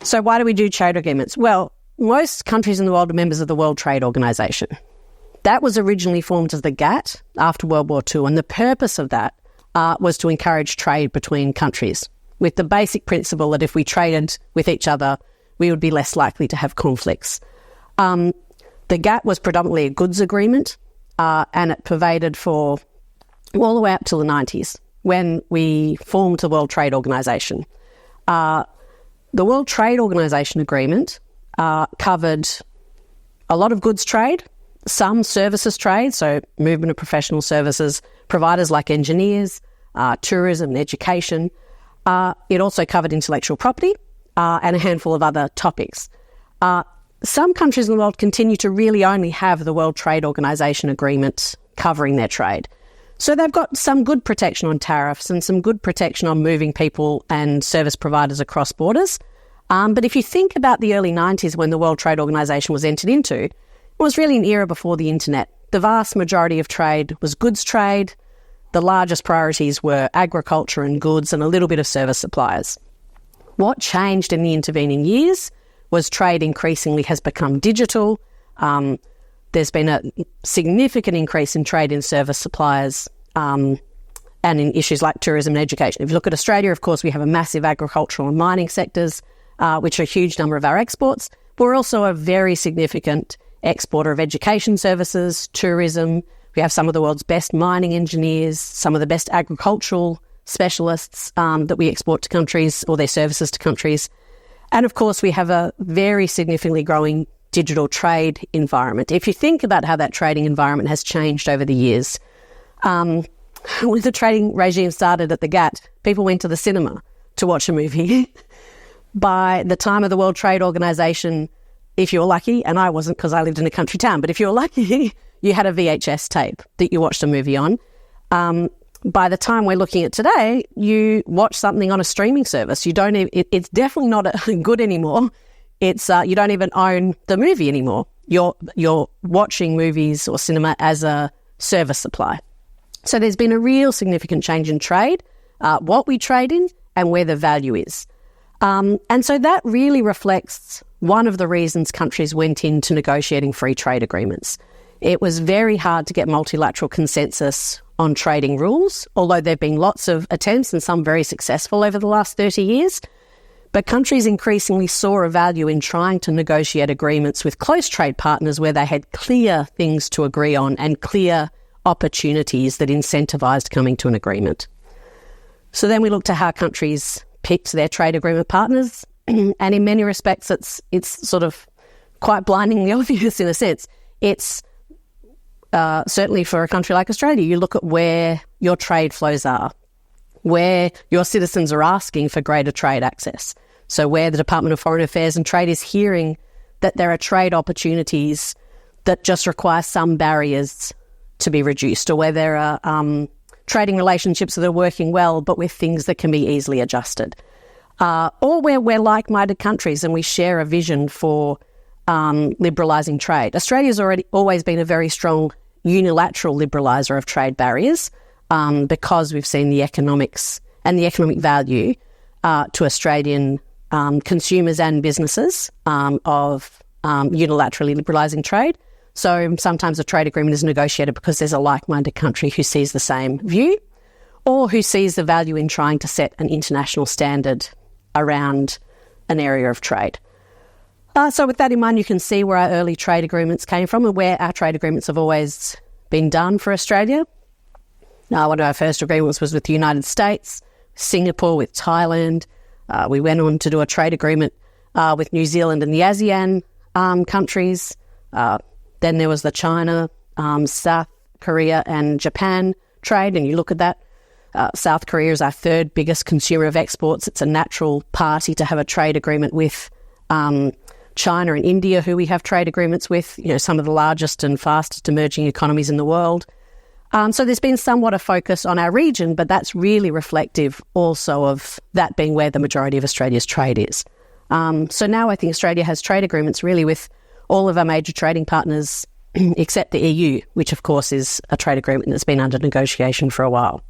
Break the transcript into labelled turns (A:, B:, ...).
A: So why do we do trade agreements? Well, most countries in the world are members of the World Trade Organization. That was originally formed as the GATT after World War II, and the purpose of that was to encourage trade between countries, with the basic principle that if we traded with each other, we would be less likely to have conflicts. The GATT was predominantly a goods agreement, and it pervaded for all the way up till the 90s, when we formed the World Trade Organization. The World Trade Organization agreement covered a lot of goods trade, some services trade, so movement of professional services, providers like engineers, tourism and education. It also covered intellectual property and a handful of other topics. Some countries in the world continue to really only have the World Trade Organization agreement covering their trade. So they've got some good protection on tariffs and some good protection on moving people and service providers across borders. But if you think about the early 90s when the World Trade Organization was entered into, it was really an era before the internet. The vast majority of trade was goods trade. The largest priorities were agriculture and goods and a little bit of service suppliers. What changed in the intervening years was trade increasingly has become digital. There's been a significant increase in trade in service suppliers and in issues like tourism and education. If you look at Australia, of course, we have a massive agricultural and mining sectors, which are a huge number of our exports. But we're also a very significant exporter of education services, tourism. We have some of the world's best mining engineers, some of the best agricultural specialists that we export to countries or their services to countries. And of course, we have a very significantly growing digital trade environment. If you think about how that trading environment has changed over the years, when the trading regime started at the GATT, people went to the cinema to watch a movie. By the time of the World Trade Organization, if you were lucky, and I wasn't because I lived in a country town, but if you were lucky, you had a VHS tape that you watched a movie on. By the time we're looking at today, you watch something on a streaming service. You don't. It's definitely not good anymore. It's you don't even own the movie anymore. You're watching movies or cinema as a service supply. So there's been a real significant change in trade, what we trade in and where the value is. And so that really reflects one of the reasons countries went into negotiating free trade agreements. It was very hard to get multilateral consensus on trading rules, although there have been lots of attempts and some very successful over the last 30 years. But countries increasingly saw a value in trying to negotiate agreements with close trade partners where they had clear things to agree on and clear opportunities that incentivised coming to an agreement. So then we looked at how countries picked their trade agreement partners, and in many respects it's sort of quite blindingly obvious in a sense. It's certainly for a country like Australia, you look at where your trade flows are, where your citizens are asking for greater trade access. So where the Department of Foreign Affairs and Trade is hearing that there are trade opportunities that just require some barriers to be reduced, or where there are trading relationships that are working well but with things that can be easily adjusted. Or where we're like-minded countries and we share a vision for liberalising trade. Australia's always been a very strong unilateral liberaliser of trade barriers because we've seen the economics and the economic value to Australian consumers and businesses of unilaterally liberalising trade. So sometimes a trade agreement is negotiated because there's a like-minded country who sees the same view or who sees the value in trying to set an international standard around an area of trade. So with that in mind, you can see where our early trade agreements came from and where our trade agreements have always been done for Australia. One of our first agreements was with the United States, Singapore, with Thailand. We went on to do a trade agreement with New Zealand and the ASEAN countries. Then there was the China, South Korea and Japan trade, and you look at that. South Korea is our third biggest consumer of exports. It's a natural party to have a trade agreement with China and India, who we have trade agreements with, some of the largest and fastest emerging economies in the world. So there's been somewhat a focus on our region, but that's really reflective also of that being where the majority of Australia's trade is. So now I think Australia has trade agreements really with all of our major trading partners except the EU, which of course is a trade agreement that's been under negotiation for a while.